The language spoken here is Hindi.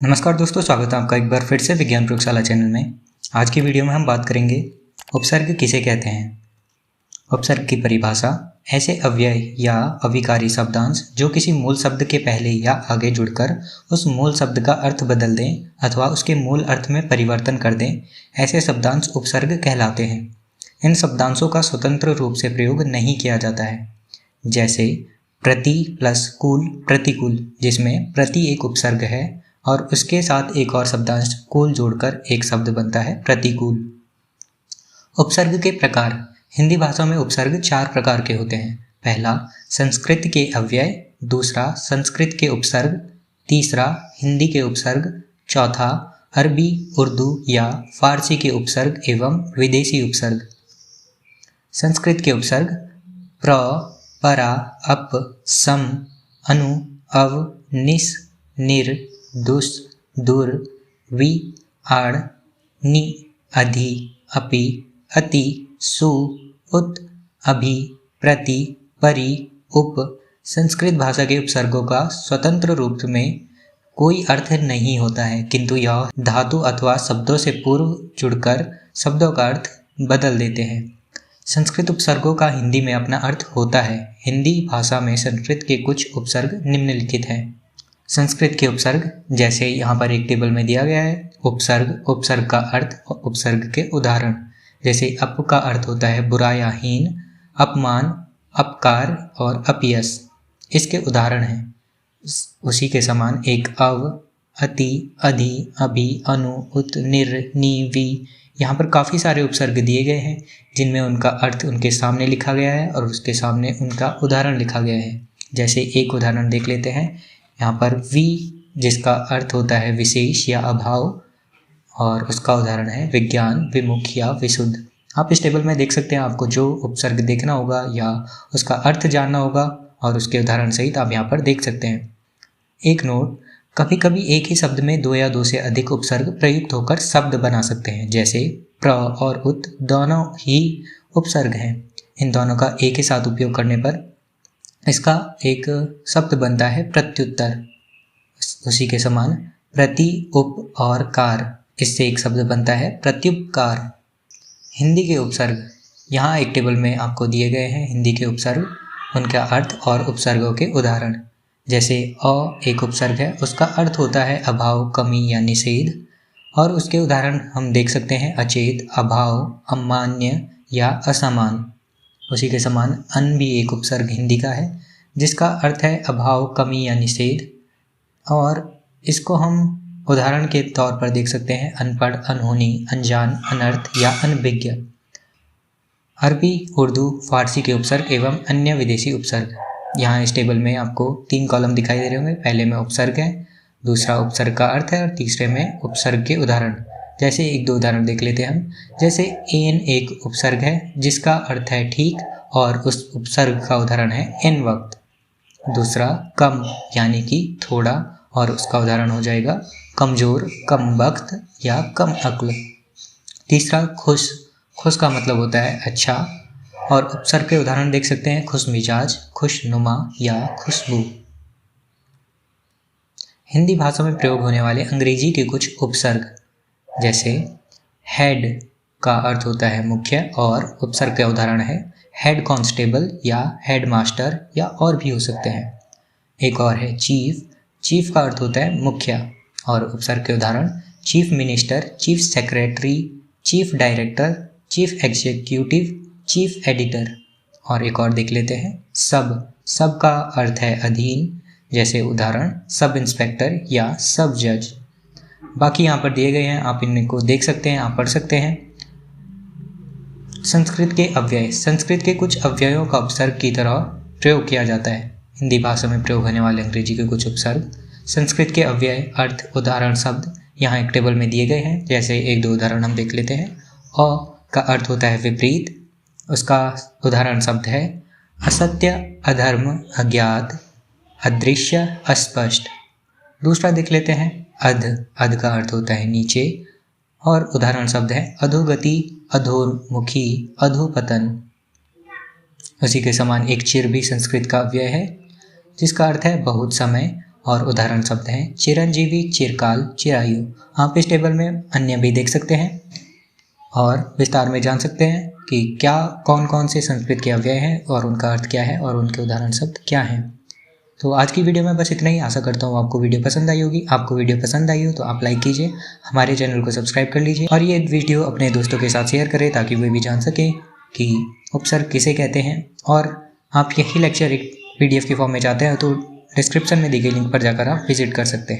नमस्कार दोस्तों, स्वागत है आपका एक बार फिर से विज्ञान प्रयोगशाला चैनल में। आज की वीडियो में हम बात करेंगे उपसर्ग किसे कहते हैं। उपसर्ग की परिभाषा: ऐसे अव्यय या अविकारी शब्दांश जो किसी मूल शब्द के पहले या आगे जुड़कर उस मूल शब्द का अर्थ बदल दें अथवा उसके मूल अर्थ में परिवर्तन कर दें, ऐसे शब्दांश उपसर्ग कहलाते हैं। इन शब्दांशों का स्वतंत्र रूप से प्रयोग नहीं किया जाता है, जैसे प्रति प्लस कूल प्रतिकूल, जिसमें प्रति एक उपसर्ग है और उसके साथ एक और शब्दांश कूल जोड़कर एक शब्द बनता है प्रतिकूल। उपसर्ग के प्रकार: हिंदी भाषा में उपसर्ग 4 प्रकार के होते हैं। पहला, संस्कृत के अव्यय। दूसरा, संस्कृत के उपसर्ग। तीसरा, हिंदी के उपसर्ग। चौथा, अरबी, उर्दू या फारसी के उपसर्ग एवं विदेशी उपसर्ग। संस्कृत के उपसर्ग: प्र, परा, अप, सम, अनु, अव, निस, निर, दुस, दुर, वि, आड़, नि, अधि, अपि, अति, सु, उत, अभि, प्रति, परि, उप। संस्कृत भाषा के उपसर्गों का स्वतंत्र रूप में कोई अर्थ नहीं होता है, किंतु यह धातु अथवा शब्दों से पूर्व जुड़कर शब्दों का अर्थ बदल देते हैं। संस्कृत उपसर्गों का हिंदी में अपना अर्थ होता है। हिंदी भाषा में संस्कृत के कुछ उपसर्ग निम्नलिखित हैं। संस्कृत के उपसर्ग, जैसे यहाँ पर एक टेबल में दिया गया है। उपसर्ग, उपसर्ग का अर्थ और उपसर्ग के उदाहरण, जैसे अप का अर्थ होता है बुरा या हीन, अपमान, अपकार और अपयश, इसके उदाहरण हैं। उसी के समान एक अव, अति, अधि, अभि, अनु, उत, निर, नि, वि। यहाँ पर काफ़ी सारे उपसर्ग दिए गए हैं जिनमें उनका अर्थ उनके सामने लिखा गया है और उसके सामने उनका उदाहरण लिखा गया है। जैसे एक उदाहरण देख लेते हैं। यहाँ पर वि, जिसका अर्थ होता है विशेष या अभाव, और उसका उदाहरण है विज्ञान, विमुख या विशुद्ध। आप इस टेबल में देख सकते हैं। आपको जो उपसर्ग देखना होगा या उसका अर्थ जानना होगा और उसके उदाहरण सहित आप यहाँ पर देख सकते हैं। एक नोट: कभी कभी एक ही शब्द में 2 या 2 से अधिक उपसर्ग प्रयुक्त होकर शब्द बना सकते हैं, जैसे प्र और उत दोनों ही उपसर्ग हैं। इन दोनों का एक ही साथ उपयोग करने पर इसका एक शब्द बनता है प्रत्युत्तर। उसी के समान प्रति, उप और कार, इससे एक शब्द बनता है प्रत्युपकार। हिंदी के उपसर्ग, यहाँ एक टेबल में आपको दिए गए हैं हिंदी के उपसर्ग, उनका अर्थ और उपसर्गों के उदाहरण। जैसे अ एक उपसर्ग है, उसका अर्थ होता है अभाव, कमी या निषेध, और उसके उदाहरण हम देख सकते हैं अचेत, अभाव, अमान्य या असमान। उसी के समान अन भी एक उपसर्ग हिंदी का है जिसका अर्थ है अभाव, कमी या निषेध, और इसको हम उदाहरण के तौर पर देख सकते हैं अनपढ़, अनहोनी, अनजान, अनर्थ या अनभिज्ञ। अरबी, उर्दू, फारसी के उपसर्ग एवं अन्य विदेशी उपसर्ग। यहाँ इस टेबल में आपको 3 कॉलम दिखाई दे रहे होंगे। पहले में उपसर्ग है, दूसरा उपसर्ग का अर्थ है और तीसरे में उपसर्ग के उदाहरण। जैसे 1-2 उदाहरण देख लेते हैं हम। जैसे एन एक उपसर्ग है जिसका अर्थ है ठीक, और उस उपसर्ग का उदाहरण है एन वक्त। दूसरा कम यानी कि थोड़ा, और उसका उदाहरण हो जाएगा कमजोर, कम वक्त या कम अक्ल। तीसरा खुश, खुश का मतलब होता है अच्छा, और उपसर्ग के उदाहरण देख सकते हैं खुश मिजाज, खुशनुमा या खुशबू। हिंदी भाषा में प्रयोग होने वाले अंग्रेजी के कुछ उपसर्ग, जैसे हेड का अर्थ होता है मुख्य, और उपसर्ग का उदाहरण है हेड कांस्टेबल या हेड मास्टर, या और भी हो सकते हैं। एक और है चीफ, चीफ का अर्थ होता है मुख्य, और उपसर्ग के उदाहरण chief minister, chief secretary, chief director, chief executive, chief editor. और एक और देख लेते हैं सब, सब का अर्थ है अधीन, जैसे उदाहरण सब इंस्पेक्टर या सब जज। बाकी यहाँ पर दिए गए हैं, आप इनको देख सकते हैं, आप पढ़ सकते हैं। संस्कृत के अव्यय, संस्कृत के कुछ अव्ययों का उपसर्ग की तरह प्रयोग किया जाता है। हिंदी भाषा में प्रयोग होने वाले अंग्रेजी के कुछ उपसर्ग। संस्कृत के अव्यय, अर्थ, उदाहरण शब्द यहाँ एक टेबल में दिए गए हैं। जैसे 1-2 उदाहरण हम देख लेते हैं। अ का अर्थ होता है विपरीत, उसका उदाहरण शब्द है असत्य, अधर्म, अज्ञात, अदृश्य, अस्पष्ट। दूसरा देख लेते हैं अध, अध का अर्थ होता है नीचे, और उदाहरण शब्द है अधोगति, अधोमुखी, अधोपतन। उसी के समान एक चिर भी संस्कृत का अव्यय है जिसका अर्थ है बहुत समय, और उदाहरण शब्द हैं चिरंजीवी, चिरकाल, चिरायु। आप इस टेबल में अन्य भी देख सकते हैं और विस्तार में जान सकते हैं कि क्या कौन कौन से संस्कृत के अव्यय हैं और उनका अर्थ क्या है और उनके उदाहरण शब्द क्या हैं। तो आज की वीडियो में बस इतना ही। आशा करता हूँ आपको वीडियो पसंद आई होगी। आपको वीडियो पसंद आई हो तो आप लाइक कीजिए, हमारे चैनल को सब्सक्राइब कर लीजिए और ये वीडियो अपने दोस्तों के साथ शेयर करें ताकि वे भी जान सकें कि उपसर्ग किसे कहते हैं। और आप यही लेक्चर एक PDF के फॉर्म में चाहते हैं तो डिस्क्रिप्शन में दी गई लिंक पर जाकर आप विजिट कर सकते हैं।